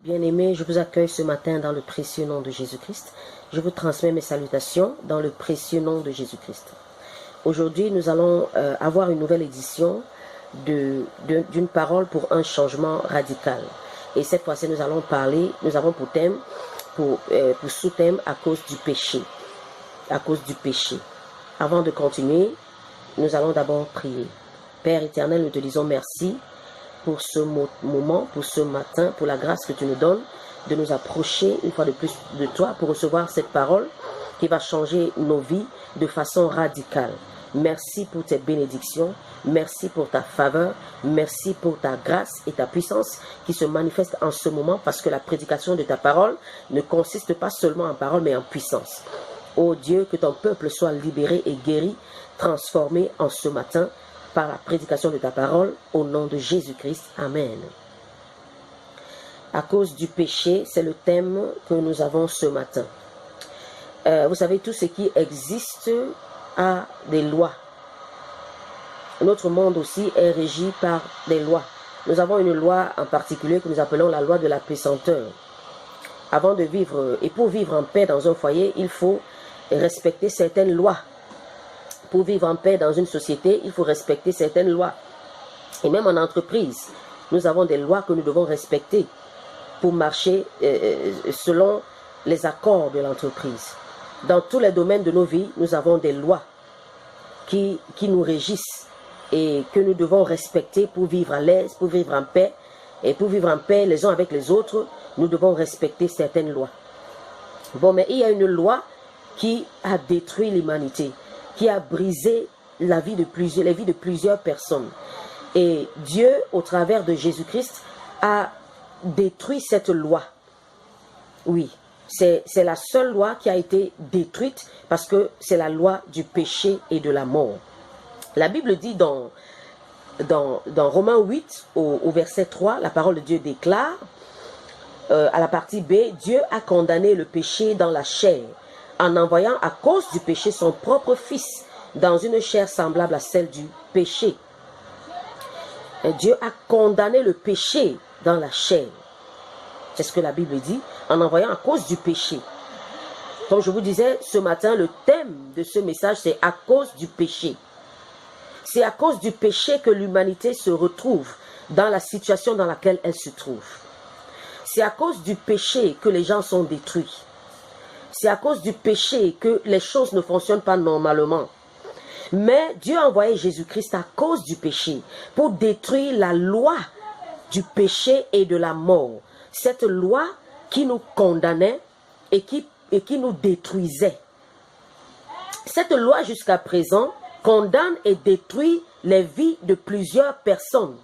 Bien-aimés, je vous accueille ce matin dans le précieux nom de Jésus-Christ. Je vous transmets mes salutations dans le précieux nom de Jésus-Christ. Aujourd'hui, nous allons avoir une nouvelle édition d'une parole pour un changement radical. Et cette fois-ci, nous allons parler, nous avons pour thème, pour sous-thème à cause du péché. À cause du péché. Avant de continuer, nous allons d'abord prier. Père éternel, nous te disons merci pour ce moment, pour ce matin, pour la grâce que tu nous donnes de nous approcher une fois de plus de toi pour recevoir cette parole qui va changer nos vies de façon radicale. Merci pour tes bénédictions, merci pour ta faveur, merci pour ta grâce et ta puissance qui se manifestent en ce moment parce que la prédication de ta parole ne consiste pas seulement en parole mais en puissance. Ô Dieu, que ton peuple soit libéré et guéri, transformé en ce matin par la prédication de ta parole, au nom de Jésus-Christ. Amen. À cause du péché, c'est le thème que nous avons ce matin. Vous savez, tout ce qui existe a des lois. Notre monde aussi est régi par des lois. Nous avons une loi en particulier que nous appelons la loi de la pesanteur. Avant de vivre, et pour vivre en paix dans un foyer, il faut respecter certaines lois. Pour vivre en paix dans une société, il faut respecter certaines lois. Et même en entreprise, nous avons des lois que nous devons respecter pour marcher selon les accords de l'entreprise. Dans tous les domaines de nos vies, nous avons des lois qui nous régissent et que nous devons respecter pour vivre à l'aise, pour vivre en paix. Et pour vivre en paix les uns avec les autres, nous devons respecter certaines lois. Bon, mais il y a une loi qui a détruit l'humanité, qui a brisé les vies de plusieurs personnes. Et Dieu, au travers de Jésus-Christ, a détruit cette loi. Oui, c'est la seule loi qui a été détruite parce que c'est la loi du péché et de la mort. La Bible dit dans Romains 8, au verset 3, la parole de Dieu déclare, à la partie B, Dieu a condamné le péché dans la chair, en envoyant à cause du péché son propre Fils dans une chair semblable à celle du péché. Et Dieu a condamné le péché dans la chair. C'est ce que la Bible dit, en envoyant à cause du péché. Comme je vous disais ce matin, le thème de ce message, c'est à cause du péché. C'est à cause du péché que l'humanité se retrouve dans la situation dans laquelle elle se trouve. C'est à cause du péché que les gens sont détruits. C'est à cause du péché que les choses ne fonctionnent pas normalement. Mais Dieu a envoyé Jésus-Christ à cause du péché pour détruire la loi du péché et de la mort. Cette loi qui nous condamnait et qui nous détruisait. Cette loi jusqu'à présent condamne et détruit les vies de plusieurs personnes.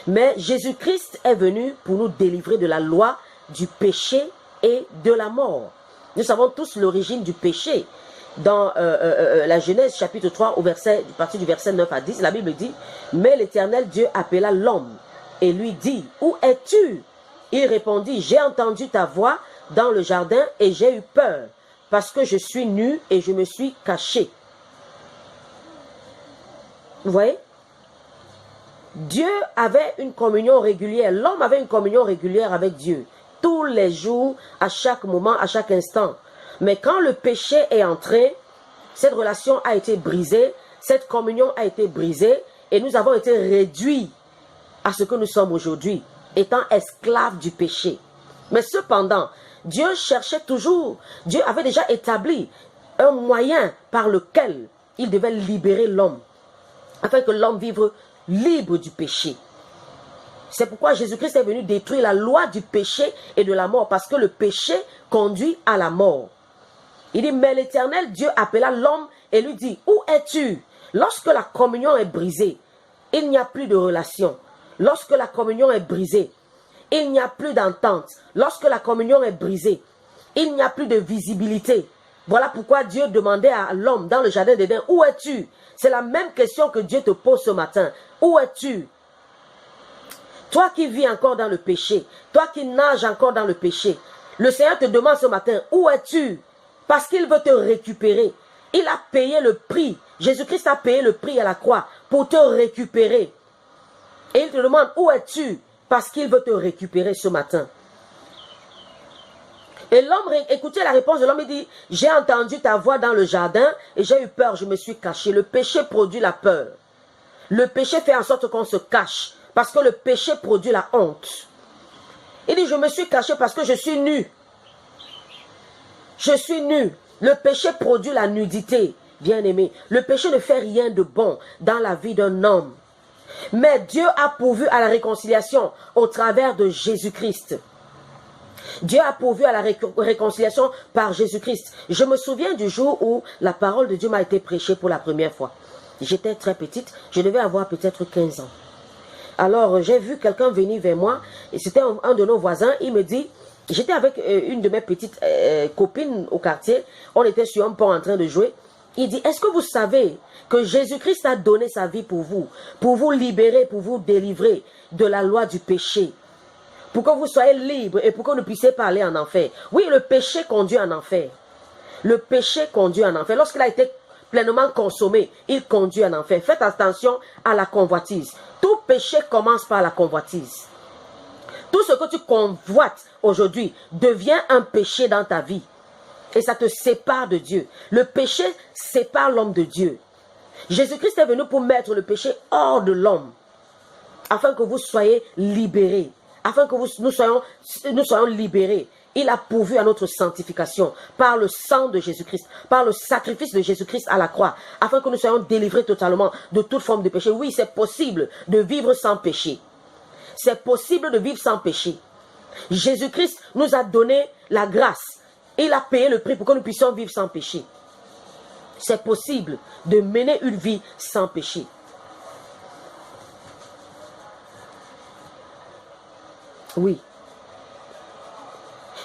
Mais Jésus-Christ est venu pour nous délivrer de la loi du péché et de la mort. Nous savons tous l'origine du péché. Dans la Genèse chapitre 3, à partir du verset 9 à 10, la Bible dit « Mais l'Éternel Dieu appela l'homme et lui dit « Où es-tu » Il répondit « J'ai entendu ta voix dans le jardin et j'ai eu peur parce que je suis nu et je me suis caché. » Vous voyez? Dieu avait une communion régulière, l'homme avait une communion régulière avec Dieu. Tous les jours, à chaque moment, à chaque instant. Mais quand le péché est entré, cette relation a été brisée, cette communion a été brisée et nous avons été réduits à ce que nous sommes aujourd'hui, étant esclaves du péché. Mais cependant, Dieu cherchait toujours, Dieu avait déjà établi un moyen par lequel il devait libérer l'homme, afin que l'homme vive libre du péché. C'est pourquoi Jésus-Christ est venu détruire la loi du péché et de la mort, parce que le péché conduit à la mort. Il dit, mais l'Éternel Dieu appela l'homme et lui dit, où es-tu? Lorsque la communion est brisée, il n'y a plus de relation. Lorsque la communion est brisée, il n'y a plus d'entente. Lorsque la communion est brisée, il n'y a plus de visibilité. Voilà pourquoi Dieu demandait à l'homme dans le jardin d'Éden, où es-tu? C'est la même question que Dieu te pose ce matin. Où es-tu? Toi qui vis encore dans le péché, toi qui nages encore dans le péché, le Seigneur te demande ce matin, où es-tu? Parce qu'il veut te récupérer. Il a payé le prix. Jésus-Christ a payé le prix à la croix pour te récupérer. Et il te demande, où es-tu? Parce qu'il veut te récupérer ce matin. Et l'homme, écoutez la réponse de l'homme, il dit, j'ai entendu ta voix dans le jardin et j'ai eu peur, je me suis caché. Le péché produit la peur. Le péché fait en sorte qu'on se cache parce que le péché produit la honte. Il dit, je me suis caché parce que je suis nu. Je suis nu. Le péché produit la nudité, bien-aimé. Le péché ne fait rien de bon dans la vie d'un homme. Mais Dieu a pourvu à la réconciliation au travers de Jésus-Christ. Dieu a pourvu à la réconciliation par Jésus-Christ. Je me souviens du jour où la parole de Dieu m'a été prêchée pour la première fois. J'étais très petite, je devais avoir peut-être 15 ans. Alors j'ai vu quelqu'un venir vers moi, et c'était un de nos voisins, il me dit, j'étais avec une de mes petites copines au quartier, on était sur un pont en train de jouer. Il dit, est-ce que vous savez que Jésus-Christ a donné sa vie pour vous libérer, pour vous délivrer de la loi du péché, pour que vous soyez libres et pour que vous ne puissiez pas aller en enfer. Oui, le péché conduit en enfer. Le péché conduit en enfer. Lorsqu'il a été pleinement consommé, il conduit en enfer. Faites attention à la convoitise. Tout péché commence par la convoitise. Tout ce que tu convoites aujourd'hui devient un péché dans ta vie. Et ça te sépare de Dieu. Le péché sépare l'homme de Dieu. Jésus-Christ est venu pour mettre le péché hors de l'homme, afin que vous soyez libérés. Afin que nous soyons libérés. Il a pourvu à notre sanctification par le sang de Jésus-Christ, par le sacrifice de Jésus-Christ à la croix, afin que nous soyons délivrés totalement de toute forme de péché. Oui, c'est possible de vivre sans péché. C'est possible de vivre sans péché. Jésus-Christ nous a donné la grâce. Il a payé le prix pour que nous puissions vivre sans péché. C'est possible de mener une vie sans péché. Oui.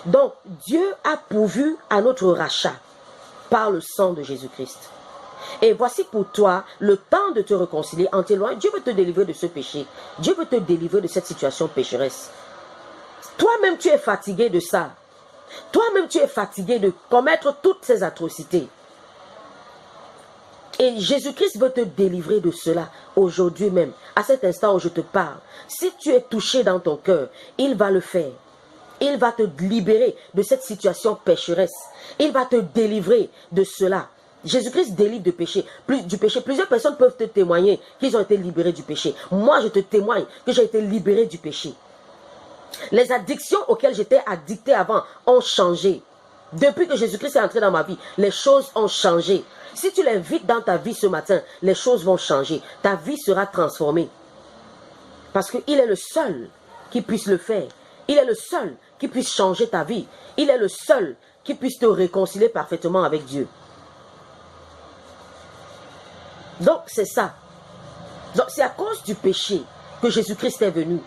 Donc, Dieu a pourvu à notre rachat par le sang de Jésus-Christ. Et voici pour toi le temps de te réconcilier en t'éloignant. Dieu veut te délivrer de ce péché. Dieu veut te délivrer de cette situation pécheresse. Toi-même, tu es fatigué de ça. Toi-même, tu es fatigué de commettre toutes ces atrocités. Et Jésus-Christ veut te délivrer de cela aujourd'hui même, à cet instant où je te parle. Si tu es touché dans ton cœur, il va le faire. Il va te libérer de cette situation pécheresse. Il va te délivrer de cela. Jésus-Christ délivre du péché. Plusieurs personnes peuvent te témoigner qu'ils ont été libérés du péché. Moi, je te témoigne que j'ai été libéré du péché. Les addictions auxquelles j'étais addicté avant ont changé. Depuis que Jésus-Christ est entré dans ma vie, les choses ont changé. Si tu l'invites dans ta vie ce matin, les choses vont changer. Ta vie sera transformée. Parce qu'il est le seul qui puisse le faire. Il est le seul qui puisse changer ta vie. Il est le seul qui puisse te réconcilier parfaitement avec Dieu. Donc c'est ça. Donc c'est à cause du péché que Jésus-Christ est venu.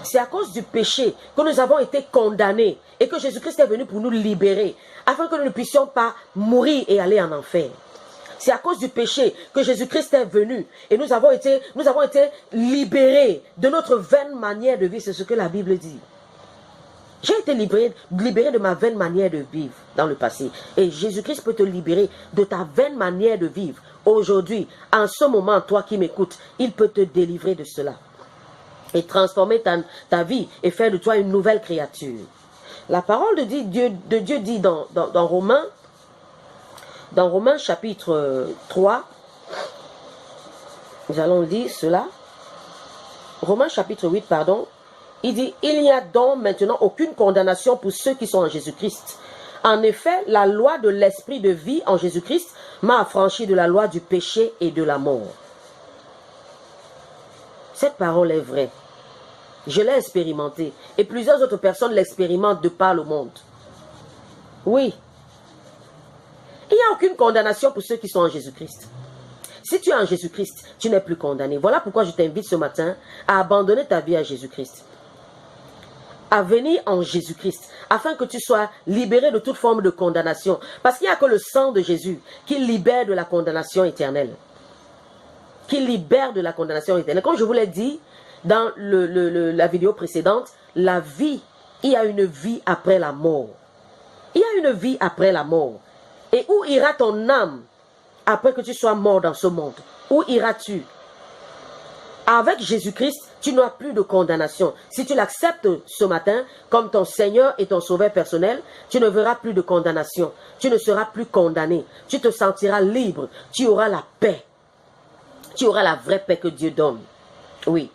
C'est à cause du péché que nous avons été condamnés et que Jésus-Christ est venu pour nous libérer, afin que nous ne puissions pas mourir et aller en enfer. C'est à cause du péché que Jésus-Christ est venu et nous avons été libérés de notre vaine manière de vivre. C'est ce que la Bible dit. J'ai été libéré de ma vaine manière de vivre dans le passé. Et Jésus-Christ peut te libérer de ta vaine manière de vivre. Aujourd'hui, en ce moment, toi qui m'écoutes, il peut te délivrer de cela. Et transformer ta vie et faire de toi une nouvelle créature. La parole de Dieu dit dans Romains chapitre 3, nous allons lire cela. Romains chapitre 8, pardon. Il dit, il n'y a donc maintenant aucune condamnation pour ceux qui sont en Jésus-Christ. En effet, la loi de l'esprit de vie en Jésus-Christ m'a affranchi de la loi du péché et de la mort. Cette parole est vraie. Je l'ai expérimentée. Et plusieurs autres personnes l'expérimentent de par le monde. Oui. Il n'y a aucune condamnation pour ceux qui sont en Jésus-Christ. Si tu es en Jésus-Christ, tu n'es plus condamné. Voilà pourquoi je t'invite ce matin à abandonner ta vie à Jésus-Christ. À venir en Jésus-Christ, afin que tu sois libéré de toute forme de condamnation. Parce qu'il n'y a que le sang de Jésus qui libère de la condamnation éternelle. Qui libère de la condamnation éternelle. Comme je vous l'ai dit dans la vidéo précédente, la vie, il y a une vie après la mort. Il y a une vie après la mort. Et où ira ton âme après que tu sois mort dans ce monde? Où iras-tu? Avec Jésus-Christ, Tu n'as plus de condamnation. Si tu l'acceptes ce matin comme ton Seigneur et ton Sauveur personnel, tu ne verras plus de condamnation. Tu ne seras plus condamné. Tu te sentiras libre. Tu auras la paix. Tu auras la vraie paix que Dieu donne. Oui.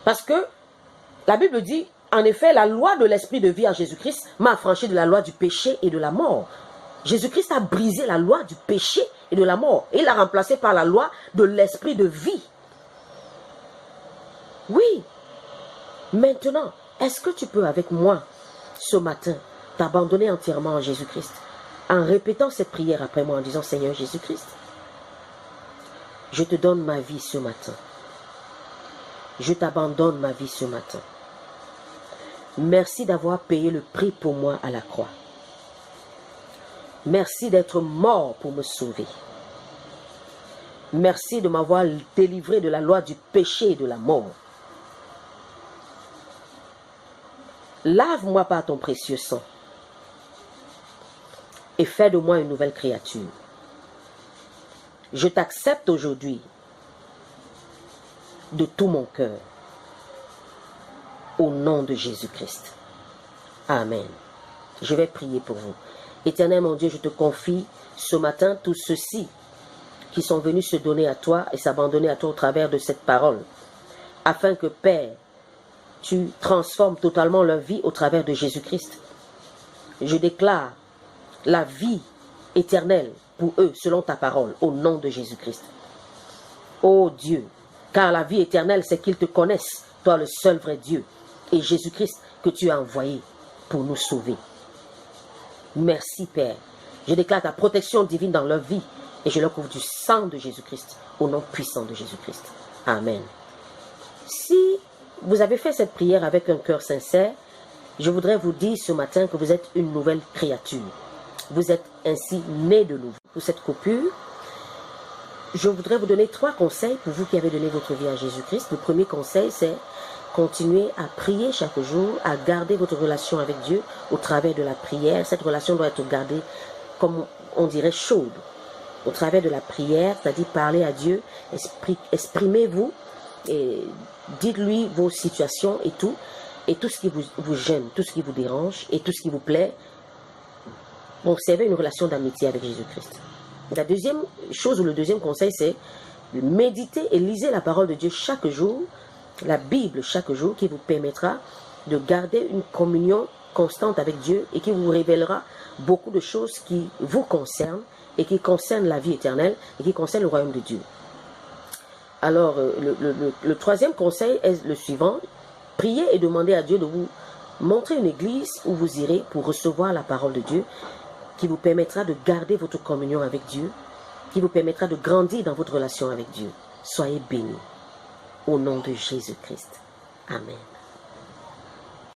Parce que la Bible dit, en effet, la loi de l'esprit de vie en Jésus-Christ m'a affranchi de la loi du péché et de la mort. Jésus-Christ a brisé la loi du péché et de la mort. Et il l'a remplacé par la loi de l'esprit de vie. Oui. Maintenant, est-ce que tu peux avec moi, ce matin, t'abandonner entièrement en Jésus-Christ, en répétant cette prière après moi, en disant, Seigneur Jésus-Christ, je te donne ma vie ce matin. Je t'abandonne ma vie ce matin. Merci d'avoir payé le prix pour moi à la croix. Merci d'être mort pour me sauver. Merci de m'avoir délivré de la loi du péché et de la mort. Lave-moi par ton précieux sang et fais de moi une nouvelle créature. Je t'accepte aujourd'hui de tout mon cœur au nom de Jésus-Christ. Amen. Je vais prier pour vous. Éternel mon Dieu, je te confie ce matin tous ceux-ci qui sont venus se donner à toi et s'abandonner à toi au travers de cette parole, afin que, Père, tu transformes totalement leur vie au travers de Jésus-Christ. Je déclare la vie éternelle pour eux selon ta parole, au nom de Jésus-Christ. Ô Dieu, car la vie éternelle, c'est qu'ils te connaissent, toi le seul vrai Dieu, et Jésus-Christ que tu as envoyé pour nous sauver. Merci Père. Je déclare ta protection divine dans leur vie et je leur couvre du sang de Jésus-Christ, au nom puissant de Jésus-Christ. Amen. Si vous avez fait cette prière avec un cœur sincère, je voudrais vous dire ce matin que vous êtes une nouvelle créature. Vous êtes ainsi né de nouveau. Pour cette coupure, je voudrais vous donner 3 conseils pour vous qui avez donné votre vie à Jésus-Christ. Le premier conseil, c'est continuer à prier chaque jour, à garder votre relation avec Dieu au travers de la prière. Cette relation doit être gardée, comme on dirait, chaude. Au travers de la prière, c'est-à-dire parler à Dieu, exprimez-vous et dites-lui vos situations et tout ce qui vous gêne, tout ce qui vous dérange et tout ce qui vous plaît. Observez une relation d'amitié avec Jésus-Christ. La deuxième chose ou le deuxième conseil, c'est de méditer et lisez la parole de Dieu chaque jour, la Bible chaque jour, qui vous permettra de garder une communion constante avec Dieu et qui vous révélera beaucoup de choses qui vous concernent et qui concernent la vie éternelle et qui concernent le royaume de Dieu. Alors, le troisième conseil est le suivant. Priez et demandez à Dieu de vous montrer une église où vous irez pour recevoir la parole de Dieu qui vous permettra de garder votre communion avec Dieu, qui vous permettra de grandir dans votre relation avec Dieu. Soyez bénis. Au nom de Jésus-Christ. Amen.